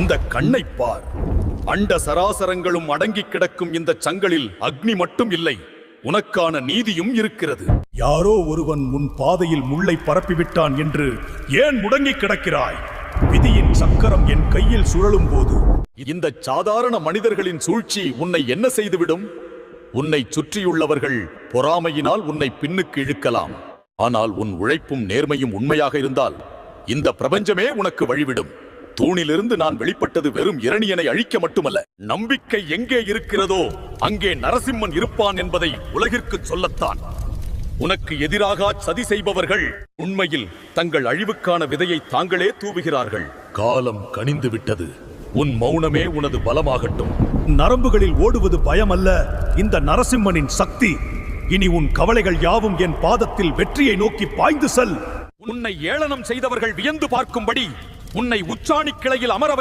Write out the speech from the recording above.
இந்த கண்ணைப் பார். அண்ட சராசரங்களும் அடங்கி கிடக்கும் இந்த சங்களில் அக்னி மட்டும் இல்லை, உனக்கான நீதியும் இருக்கிறது. யாரோ ஒருவன் உன் பாதையில் முள்ளை பரப்பிவிட்டான் என்று ஏன் முடங்கி கிடக்கிறாய்? விதியின் சக்கரம் என் கையில் சுழலும் போது இந்த சாதாரண மனிதர்களின் சூழ்ச்சி உன்னை என்ன செய்துவிடும்? உன்னை சுற்றியுள்ளவர்கள் பொறாமையினால் உன்னை பின்னுக்கு இழுக்கலாம். ஆனால் உன் உழைப்பும் நேர்மையும் உண்மையாக இருந்தால் இந்த பிரபஞ்சமே உனக்கு வழிவிடும். தூணிலிருந்து நான் வெளிப்பட்டது வெறும் இரணியனை அழிக்க மட்டுமல்ல, நம்பிக்கை எங்கே இருக்கிறதோ அங்கே நரசிம்மன் இருப்பான் என்பதை உலகிற்கு சொல்லத்தான். உனக்கு எதிராக சதி செய்பவர்கள் உண்மையில் தங்கள் அழிவுக்கான விதையை தாங்களே தூவுகிறார்கள். காலம் கனிந்து விட்டது. உன் மௌனமே உனது பலமாகட்டும். நரம்புகளில் ஓடுவது பயமல்ல, இந்த நரசிம்மனின் சக்தி. இனி உன் கவலைகள் யாவும் என் பாதத்தில் வெற்றியை நோக்கி பாய்ந்து செல். உன்னை ஏளனம் செய்தவர்கள் வியந்து பார்க்கும்படி உன்னை உச்சாணி கிளையில் அமர